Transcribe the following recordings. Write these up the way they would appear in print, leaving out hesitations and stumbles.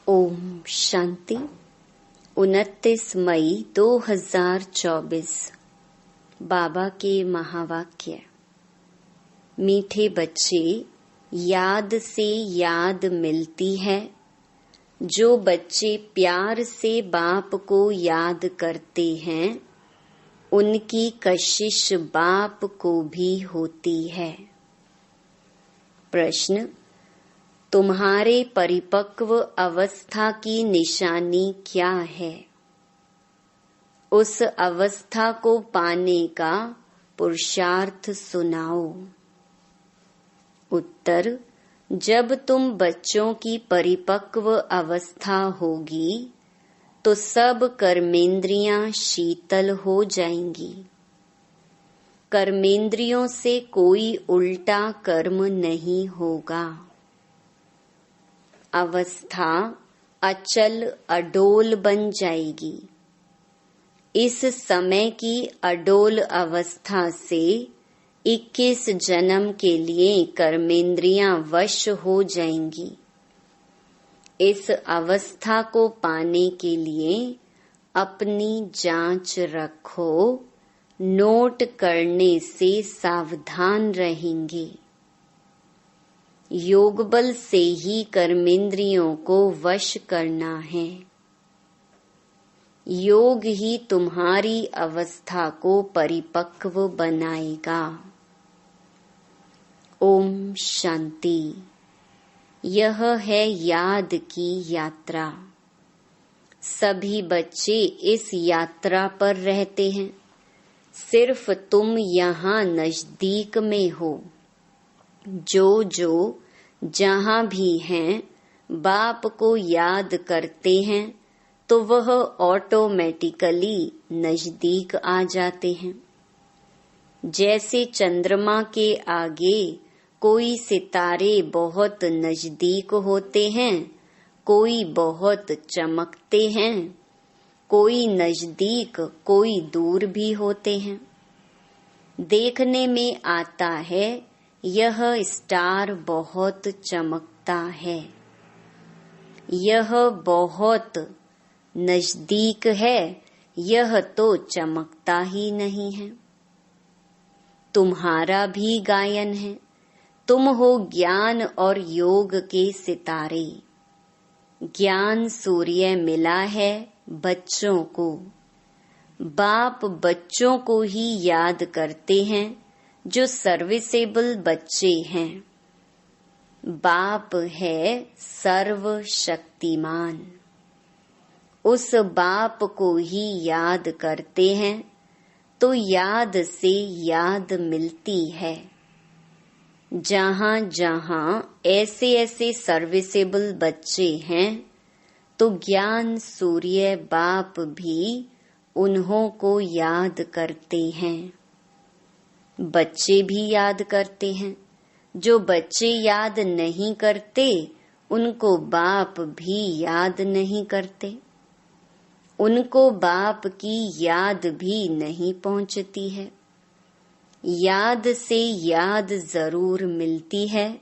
ओम शांति। 29 मई 2024 बाबा के महावाक्य। मीठे बच्चे, याद से याद मिलती है। जो बच्चे प्यार से बाप को याद करते हैं, उनकी कशिश बाप को भी होती है। प्रश्न: तुम्हारे परिपक्व अवस्था की निशानी क्या है? उस अवस्था को पाने का पुरुषार्थ सुनाओ। उत्तर: जब तुम बच्चों की परिपक्व अवस्था होगी तो सब कर्मेंद्रियां शीतल हो जाएंगी। कर्मेंद्रियों से कोई उल्टा कर्म नहीं होगा। अवस्था अचल अडोल बन जाएगी। इस समय की अडोल अवस्था से 21 जन्म के लिए कर्मेंद्रियां वश हो जाएंगी। इस अवस्था को पाने के लिए अपनी जांच रखो। नोट करने से सावधान रहेंगे। योग बल से ही कर्मेंद्रियों को वश करना है। योग ही तुम्हारी अवस्था को परिपक्व बनाएगा। ओम शांति। यह है याद की यात्रा। सभी बच्चे इस यात्रा पर रहते हैं। सिर्फ तुम यहाँ नजदीक में हो। जो जहाँ भी हैं, बाप को याद करते हैं तो वह ऑटोमेटिकली नजदीक आ जाते हैं। जैसे चंद्रमा के आगे कोई सितारे बहुत नजदीक होते हैं, कोई बहुत चमकते हैं, कोई नजदीक कोई दूर भी होते हैं। देखने में आता है यह स्टार बहुत चमकता है, यह बहुत नजदीक है, यह तो चमकता ही नहीं है। तुम्हारा भी गायन है। तुम हो ज्ञान और योग के सितारे। ज्ञान सूर्य मिला है बच्चों को। बाप बच्चों को ही याद करते हैं जो सर्विसेबल बच्चे हैं। बाप है सर्वशक्तिमान। उस बाप को ही याद करते हैं तो याद से याद मिलती है। जहाँ जहाँ ऐसे ऐसे सर्विसेबल बच्चे हैं तो ज्ञान सूर्य बाप भी उन्हों को याद करते हैं। बच्चे भी याद करते हैं। जो बच्चे याद नहीं करते उनको बाप भी याद नहीं करते। उनको बाप की याद भी नहीं पहुंचती है। याद से याद जरूर मिलती है।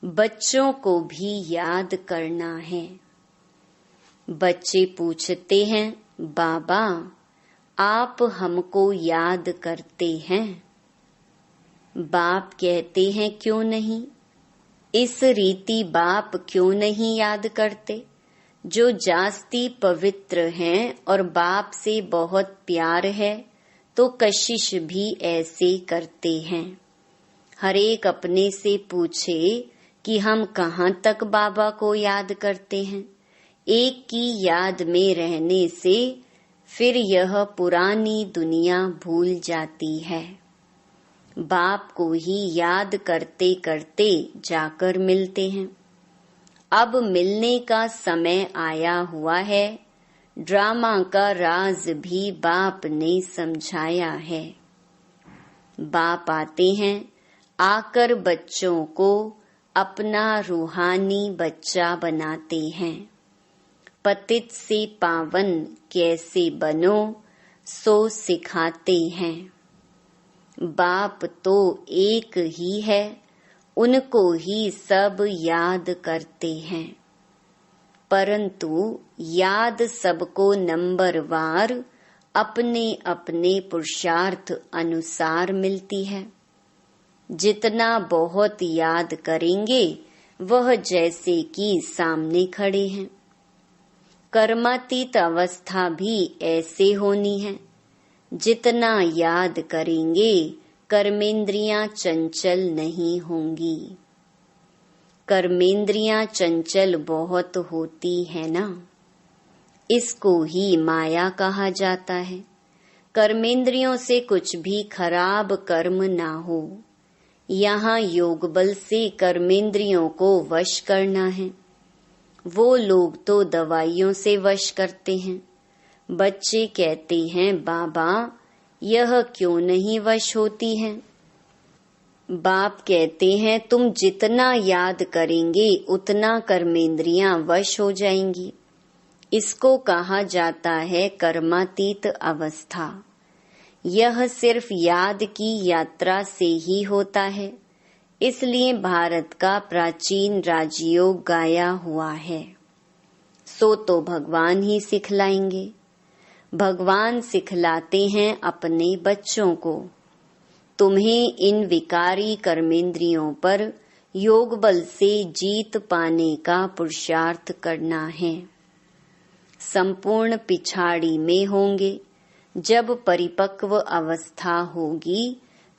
बच्चों को भी याद करना है। बच्चे पूछते हैं, बाबा आप हमको याद करते हैं? बाप कहते हैं, क्यों नहीं। इस रीति बाप क्यों नहीं याद करते? जो जास्ती पवित्र हैं और बाप से बहुत प्यार है तो कशिश भी ऐसे करते हैं। हर एक अपने से पूछे कि हम कहाँ तक बाबा को याद करते हैं। एक की याद में रहने से फिर यह पुरानी दुनिया भूल जाती है। बाप को ही याद करते करते जाकर मिलते हैं। अब मिलने का समय आया हुआ है। ड्रामा का राज भी बाप ने समझाया है। बाप आते हैं, आकर बच्चों को अपना रूहानी बच्चा बनाते हैं। पतित से पावन कैसे बनो सो सिखाते हैं। बाप तो एक ही है, उनको ही सब याद करते हैं। परंतु याद सबको नंबरवार अपने अपने पुरुषार्थ अनुसार मिलती है। जितना बहुत याद करेंगे वह जैसे कि सामने खड़े हैं। कर्मातीत अवस्था भी ऐसे होनी है। जितना याद करेंगे कर्मेंद्रियां चंचल नहीं होंगी। कर्मेंद्रियां चंचल बहुत होती है ना, इसको ही माया कहा जाता है। कर्मेंद्रियों से कुछ भी खराब कर्म ना हो। यहाँ योग बल से कर्मेंद्रियों को वश करना है। वो लोग तो दवाइयों से वश करते हैं। बच्चे कहते हैं, बाबा यह क्यों नहीं वश होती है? बाप कहते हैं, तुम जितना याद करेंगे उतना कर्मेंद्रियां वश हो जाएंगी। इसको कहा जाता है कर्मातीत अवस्था। यह सिर्फ याद की यात्रा से ही होता है। इसलिए भारत का प्राचीन राजयोग गाया हुआ है। सो तो भगवान ही सिखलाएंगे। भगवान सिखलाते हैं अपने बच्चों को, तुम्हें इन विकारी कर्मेंद्रियों पर योग बल से जीत पाने का पुरुषार्थ करना है। संपूर्ण पिछाड़ी में होंगे। जब परिपक्व अवस्था होगी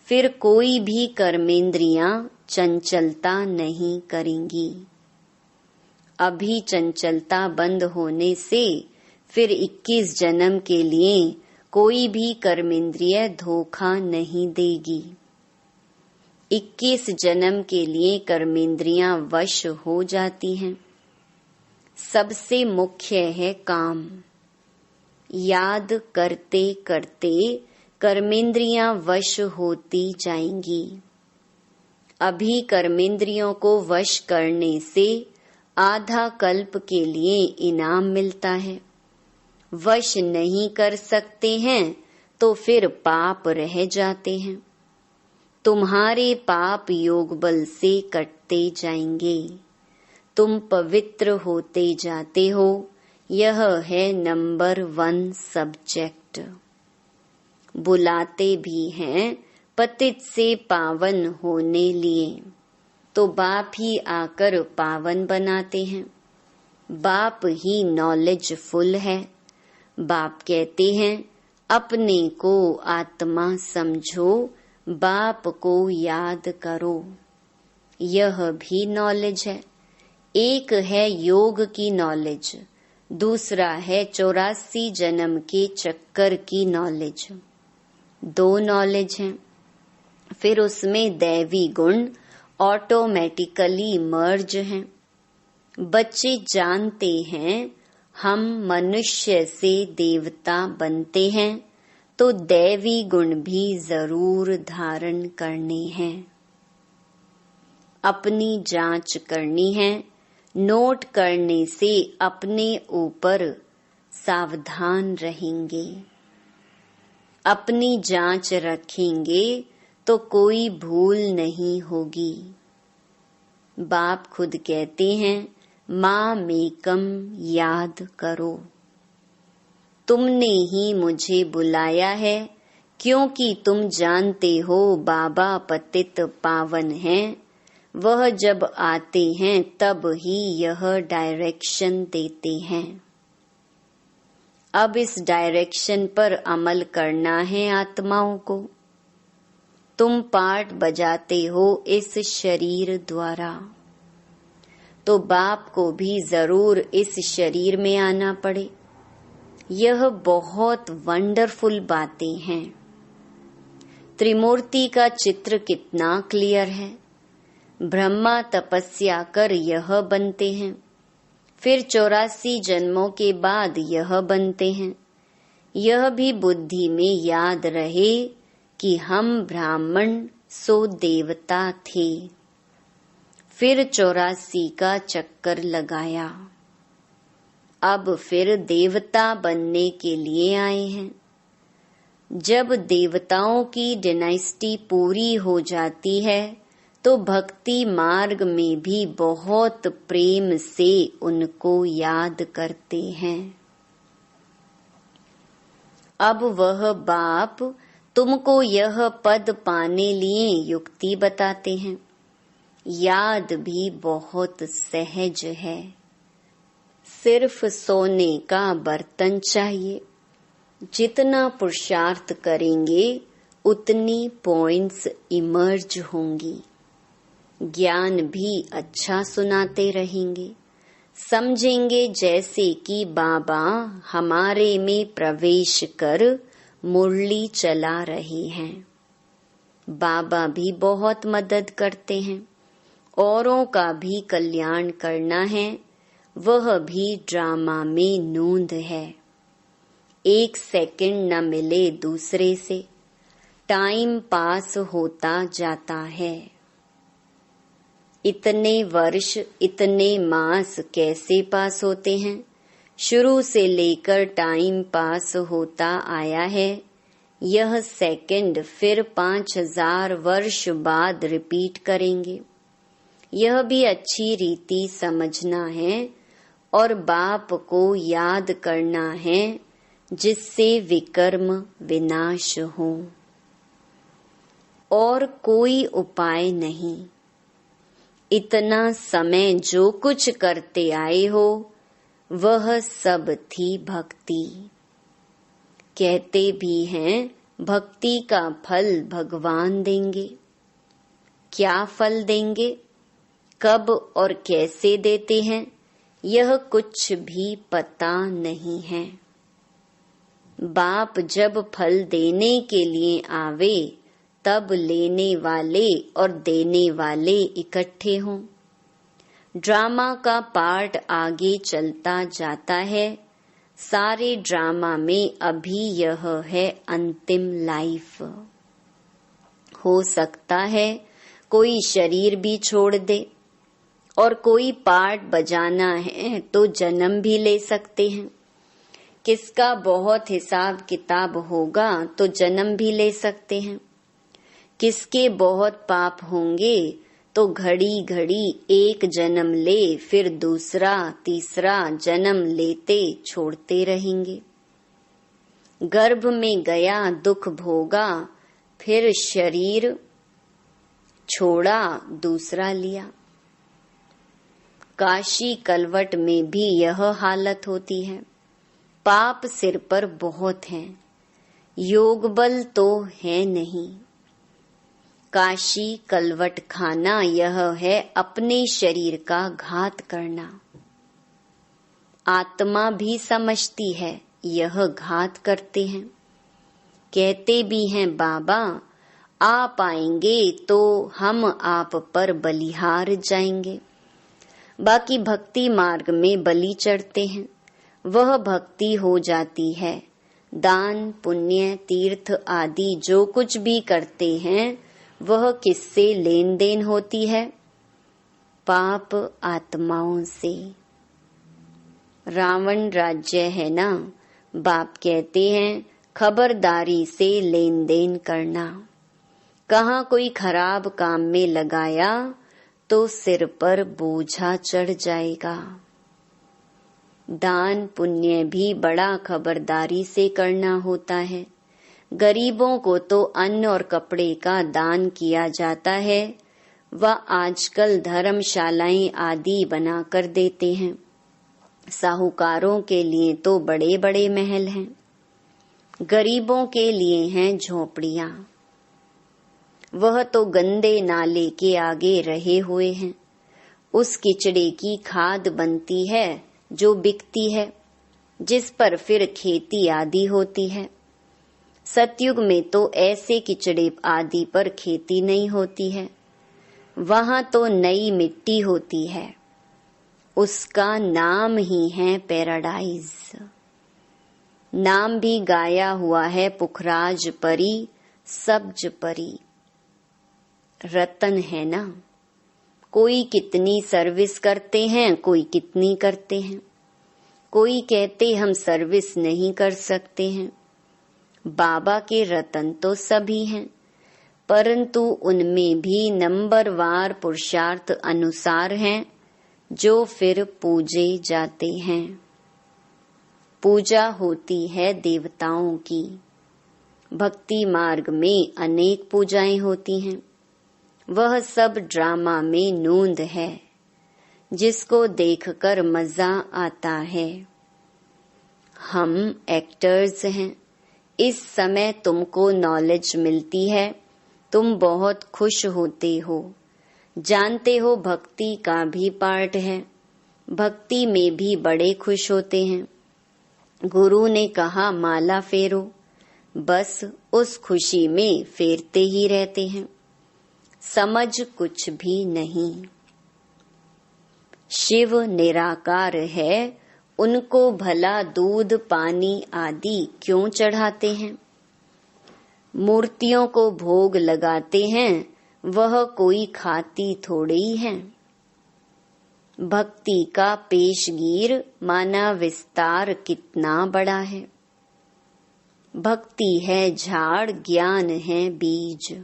फिर कोई भी कर्मेंद्रियां चंचलता नहीं करेंगी। अभी चंचलता बंद होने से फिर 21 जन्म के लिए कोई भी कर्मेंद्रिय धोखा नहीं देगी। 21 जन्म के लिए कर्मेंद्रियां वश हो जाती हैं। सबसे मुख्य है काम। याद करते करते कर्मेंद्रियां वश होती जाएंगी। अभी कर्मेंद्रियों को वश करने से आधा कल्प के लिए इनाम मिलता है। वश नहीं कर सकते हैं तो फिर पाप रह जाते हैं। तुम्हारे पाप योग बल से कटते जाएंगे। तुम पवित्र होते जाते हो। यह है नंबर 1 सब्जेक्ट। बुलाते भी हैं पतित से पावन होने लिए, तो बाप ही आकर पावन बनाते हैं। बाप ही नॉलेजफुल है। बाप कहते हैं अपने को आत्मा समझो, बाप को याद करो। यह भी नॉलेज है। एक है योग की नॉलेज, दूसरा है 84 जन्म के चक्कर की नॉलेज। 2 नॉलेज हैं। फिर उसमें दैवी गुण ऑटोमेटिकली मर्ज हैं। बच्चे जानते हैं हम मनुष्य से देवता बनते हैं तो दैवी गुण भी जरूर धारण करने हैं। अपनी जांच करनी है। नोट करने से अपने ऊपर सावधान रहेंगे। अपनी जांच रखेंगे तो कोई भूल नहीं होगी। बाप खुद कहते हैं माँ मेकम याद करो। तुमने ही मुझे बुलाया है क्योंकि तुम जानते हो बाबा पतित पावन हैं। वह जब आते हैं तब ही यह डायरेक्शन देते हैं। अब इस डायरेक्शन पर अमल करना है आत्माओं को। तुम पार्ट बजाते हो इस शरीर द्वारा, तो बाप को भी जरूर इस शरीर में आना पड़े। यह बहुत वंडरफुल बातें हैं। त्रिमूर्ति का चित्र कितना क्लियर है। ब्रह्मा तपस्या कर यह बनते हैं, फिर 84 जन्मों के बाद यह बनते हैं। यह भी बुद्धि में याद रहे कि हम ब्राह्मण सो देवता थे। फिर 84 का चक्कर लगाया। अब फिर देवता बनने के लिए आए हैं। जब देवताओं की डायनेस्टी पूरी हो जाती है तो भक्ति मार्ग में भी बहुत प्रेम से उनको याद करते हैं। अब वह बाप तुमको यह पद पाने लिए युक्ति बताते हैं। याद भी बहुत सहज है, सिर्फ सोने का बर्तन चाहिए। जितना पुरुषार्थ करेंगे उतनी पॉइंट्स इमर्ज होंगी। ज्ञान भी अच्छा सुनाते रहेंगे। समझेंगे जैसे कि बाबा हमारे में प्रवेश कर मुरली चला रहे हैं। बाबा भी बहुत मदद करते हैं। औरों का भी कल्याण करना है, वह भी ड्रामा में नूंद है। 1 सेकंड न मिले दूसरे से, टाइम पास होता जाता है। इतने वर्ष इतने मास कैसे पास होते हैं? शुरू से लेकर टाइम पास होता आया है। यह सेकंड फिर 5000 वर्ष बाद रिपीट करेंगे। यह भी अच्छी रीति समझना है और बाप को याद करना है, जिससे विकर्म विनाश हो। और कोई उपाय नहीं। इतना समय जो कुछ करते आए हो वह सब थी भक्ति। कहते भी हैं भक्ति का फल भगवान देंगे। क्या फल देंगे, कब और कैसे देते हैं, यह कुछ भी पता नहीं है। बाप जब फल देने के लिए आवे तब लेने वाले और देने वाले इकट्ठे हों। ड्रामा का पार्ट आगे चलता जाता है। सारे ड्रामा में अभी यह है अंतिम लाइफ। हो सकता है कोई शरीर भी छोड़ दे और कोई पार्ट बजाना है तो जन्म भी ले सकते हैं। किसका बहुत हिसाब किताब होगा तो जन्म भी ले सकते हैं। किसके बहुत पाप होंगे तो घड़ी घड़ी एक जन्म ले, फिर दूसरा तीसरा जन्म लेते छोड़ते रहेंगे। गर्भ में गया दुख भोगा, फिर शरीर छोड़ा दूसरा लिया। काशी कलवट में भी यह हालत होती है। पाप सिर पर बहुत हैं, योग बल तो है नहीं। काशी कलवट खाना यह है अपने शरीर का घात करना। आत्मा भी समझती है यह घात करते हैं। कहते भी हैं बाबा आप आएंगे तो हम आप पर बलिहार जाएंगे। बाकी भक्ति मार्ग में बलि चढ़ते हैं, वह भक्ति हो जाती है। दान पुण्य तीर्थ आदि जो कुछ भी करते हैं वह किससे लेन देन होती है? पाप आत्माओं से। रावण राज्य है ना, बाप कहते हैं खबरदारी से लेन देन करना। कहाँ कोई खराब काम में लगाया तो सिर पर बोझा चढ़ जाएगा। दान पुण्य भी बड़ा खबरदारी से करना होता है। गरीबों को तो अन्न और कपड़े का दान किया जाता है। वह आजकल धर्मशालाएं आदि बनाकर देते हैं। साहूकारों के लिए तो बड़े बड़े महल हैं, गरीबों के लिए हैं झोपड़ियां। वह तो गंदे नाले के आगे रहे हुए हैं। उस किचड़े की खाद बनती है जो बिकती है, जिस पर फिर खेती आदि होती है। सतयुग में तो ऐसे किचड़े आदि पर खेती नहीं होती है। वहां तो नई मिट्टी होती है। उसका नाम ही है पैराडाइज। नाम भी गाया हुआ है पुखराज परी, सब्ज परी। रतन है ना। कोई कितनी सर्विस करते हैं, कोई कितनी करते हैं। कोई कहते हम सर्विस नहीं कर सकते हैं। बाबा के रतन तो सभी हैं, परंतु उनमें भी नंबरवार पुरुषार्थ अनुसार हैं जो फिर पूजे जाते हैं। पूजा होती है देवताओं की। भक्ति मार्ग में अनेक पूजाएं होती हैं। वह सब ड्रामा में नूंद है जिसको देखकर मजा आता है। हम एक्टर्स हैं। इस समय तुमको नॉलेज मिलती है, तुम बहुत खुश होते हो। जानते हो भक्ति का भी पार्ट है। भक्ति में भी बड़े खुश होते हैं। गुरु ने कहा माला फेरो, बस उस खुशी में फेरते ही रहते हैं। समझ कुछ भी नहीं। शिव निराकार है, उनको भला दूध पानी आदि क्यों चढ़ाते हैं? मूर्तियों को भोग लगाते हैं, वह कोई खाती थोड़ी है। भक्ति का पेशगीर माना विस्तार कितना बड़ा है। भक्ति है झाड़, ज्ञान है बीज।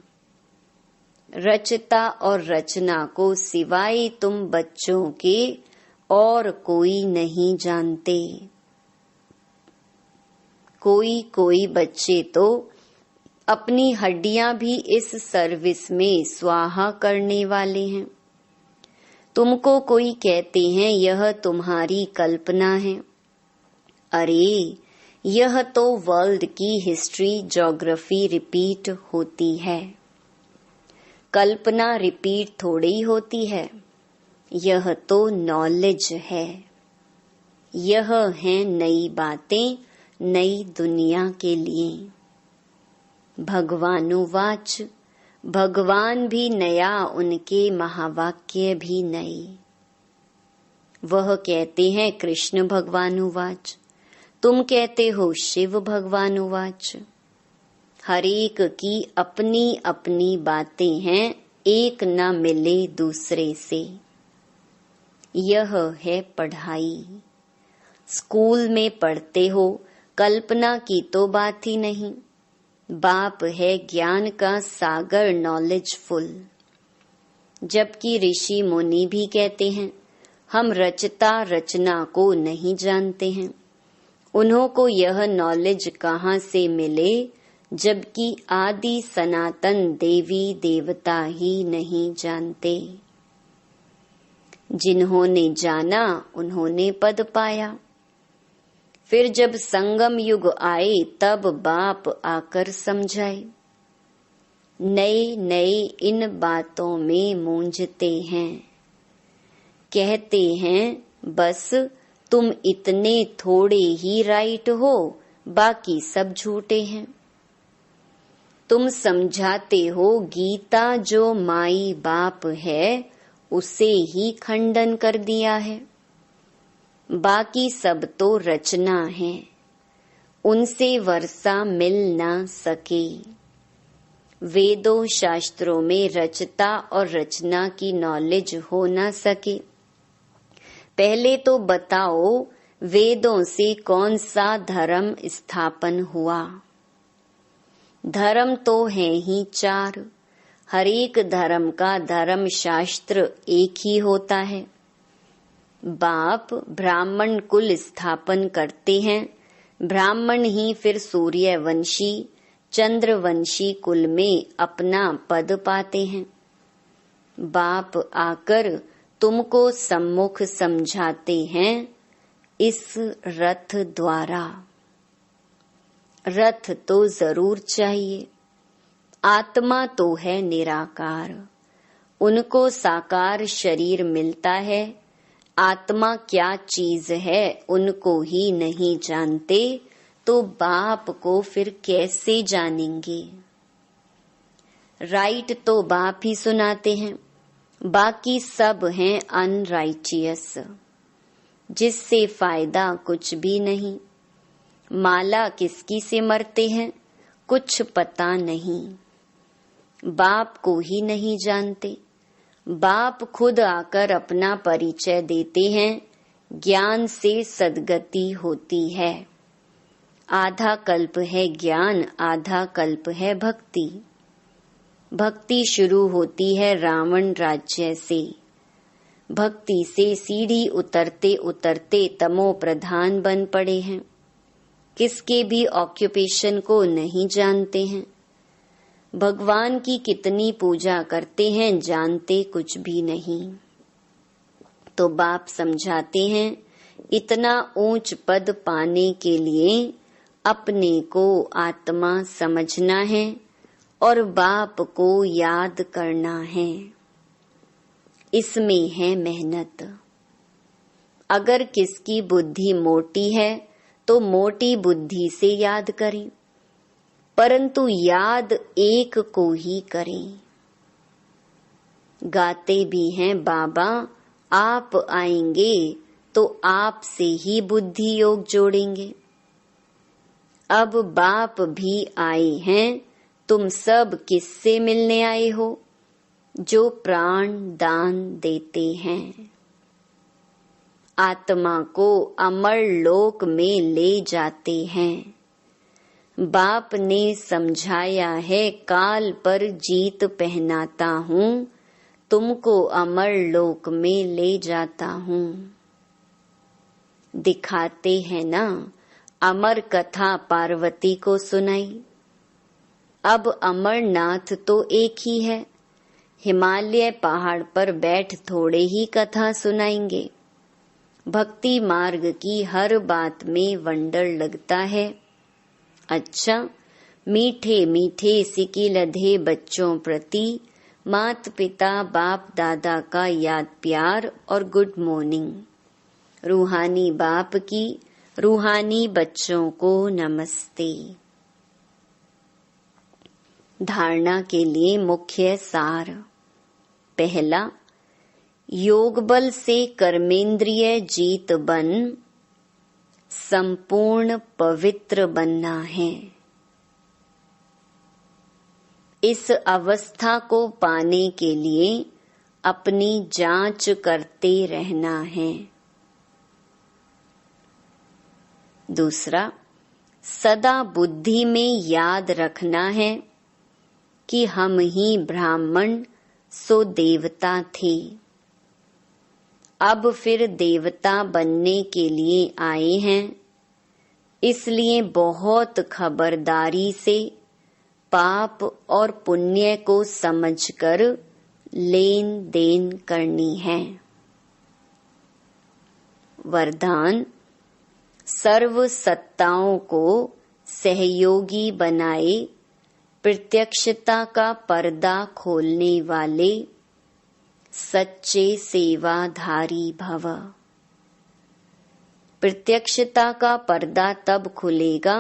रचता और रचना को सिवाय तुम बच्चों के और कोई नहीं जानते। कोई बच्चे तो अपनी हड्डियां भी इस सर्विस में स्वाहा करने वाले हैं। तुमको कोई कहते हैं यह तुम्हारी कल्पना है। अरे यह तो वर्ल्ड की हिस्ट्री ज्योग्राफी रिपीट होती है। कल्पना रिपीट थोड़ी होती है। यह तो नॉलेज है। यह है नई बातें नई दुनिया के लिए। भगवानुवाच, भगवान भी नया, उनके महावाक्य भी नए। वह कहते हैं कृष्ण भगवानुवाच, तुम कहते हो शिव भगवानुवाच। हरेक की अपनी अपनी बातें हैं, एक न मिले दूसरे से। यह है पढ़ाई। स्कूल में पढ़ते हो, कल्पना की तो बात ही नहीं। बाप है ज्ञान का सागर, नॉलेजफुल। जबकि ऋषि मुनि भी कहते हैं हम रचता रचना को नहीं जानते हैं। उन्हों को यह नॉलेज कहाँ से मिले, जबकि आदि सनातन देवी देवता ही नहीं जानते। जिन्होंने जाना उन्होंने पद पाया। फिर जब संगम युग आए तब बाप आकर समझाए। नए नए इन बातों में मूंझते हैं। कहते हैं बस तुम इतने थोड़े ही राइट हो, बाकी सब झूठे हैं। तुम समझाते हो गीता जो माई बाप है उसे ही खंडन कर दिया है। बाकी सब तो रचना है, उनसे वर्षा मिल ना सके। वेदों शास्त्रों में रचता और रचना की नॉलेज हो ना सके। पहले तो बताओ वेदों से कौन सा धर्म स्थापन हुआ? धर्म तो है ही 4। हर एक धर्म का धर्म शास्त्र एक ही होता है। बाप ब्राह्मण कुल स्थापन करते हैं। ब्राह्मण ही फिर सूर्यवंशी चंद्रवंशी कुल में अपना पद पाते हैं। बाप आकर तुमको सम्मुख समझाते हैं इस रथ द्वारा। रथ तो जरूर चाहिए। आत्मा तो है निराकार, उनको साकार शरीर मिलता है। आत्मा क्या चीज है उनको ही नहीं जानते, तो बाप को फिर कैसे जानेंगे? राइट तो बाप ही सुनाते हैं, बाकी सब हैं अनराइचियस, जिससे फायदा कुछ भी नहीं। माला किसकी से मरते हैं कुछ पता नहीं। बाप को ही नहीं जानते। बाप खुद आकर अपना परिचय देते हैं। ज्ञान से सद्गति होती है। आधा कल्प है ज्ञान, आधा कल्प है भक्ति। भक्ति शुरू होती है रावण राज्य से। भक्ति से सीढ़ी उतरते उतरते तमो प्रधान बन पड़े हैं। किसके भी ऑक्यूपेशन को नहीं जानते हैं। भगवान की कितनी पूजा करते हैं, जानते कुछ भी नहीं। तो बाप समझाते हैं, इतना ऊंच पद पाने के लिए अपने को आत्मा समझना है और बाप को याद करना है। इसमें है मेहनत। अगर किसकी बुद्धि मोटी है तो मोटी बुद्धि से याद करें, परंतु याद एक को ही करें। गाते भी हैं, बाबा आप आएंगे तो आपसे ही बुद्धि योग जोड़ेंगे। अब बाप भी आए हैं, तुम सब किससे मिलने आए हो? जो प्राण दान देते हैं। आत्मा को अमर लोक में ले जाते हैं। बाप ने समझाया है, काल पर जीत पहनाता हूँ, तुमको अमर लोक में ले जाता हूँ। दिखाते हैं ना, अमर कथा पार्वती को सुनाई। अब अमरनाथ तो एक ही है, हिमालय पहाड़ पर बैठ थोड़े ही कथा सुनाएंगे। भक्ति मार्ग की हर बात में वंडर लगता है। अच्छा, मीठे मीठे सिकी लधे बच्चों प्रति मात पिता बाप दादा का याद प्यार और गुड मॉर्निंग। रूहानी बाप की रूहानी बच्चों को नमस्ते। धारणा के लिए मुख्य सार। पहला, योग बल से कर्मेंद्रिय जीत बन संपूर्ण पवित्र बनना है। इस अवस्था को पाने के लिए अपनी जांच करते रहना है। दूसरा, सदा बुद्धि में याद रखना है कि हम ही ब्राह्मण सो देवता थे। अब फिर देवता बनने के लिए आए हैं, इसलिए बहुत खबरदारी से पाप और पुण्य को समझकर लेन देन करनी है। वरदान, सर्व सत्ताओं को सहयोगी बनाए, प्रत्यक्षता का पर्दा खोलने वाले सच्चे सेवाधारी भव। प्रत्यक्षता का पर्दा तब खुलेगा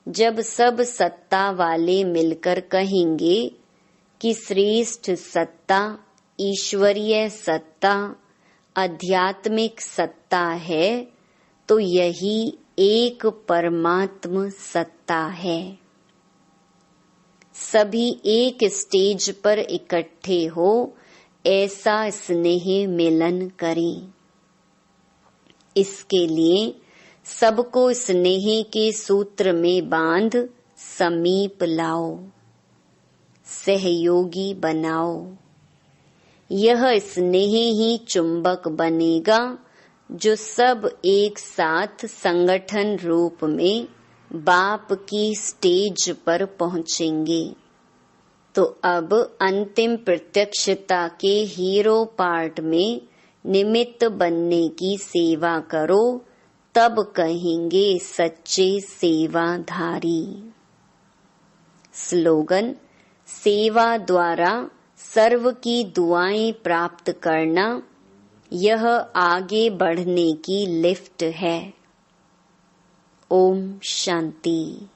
जब सब सत्ता वाले मिलकर कहेंगे कि श्रेष्ठ सत्ता ईश्वरीय सत्ता आध्यात्मिक सत्ता है, तो यही एक परमात्म सत्ता है। सभी एक स्टेज पर इकट्ठे हो ऐसा स्नेह मिलन करें। इसके लिए सबको स्नेह के सूत्र में बांध समीप लाओ, सहयोगी बनाओ। यह स्नेह ही चुंबक बनेगा जो सब एक साथ संगठन रूप में बाप की स्टेज पर पहुंचेंगे। तो अब अंतिम प्रत्यक्षता के हीरो पार्ट में निमित्त बनने की सेवा करो, तब कहेंगे सच्चे सेवाधारी। स्लोगन, सेवा द्वारा सर्व की दुआएं प्राप्त करना, यह आगे बढ़ने की लिफ्ट है। ओम शांति।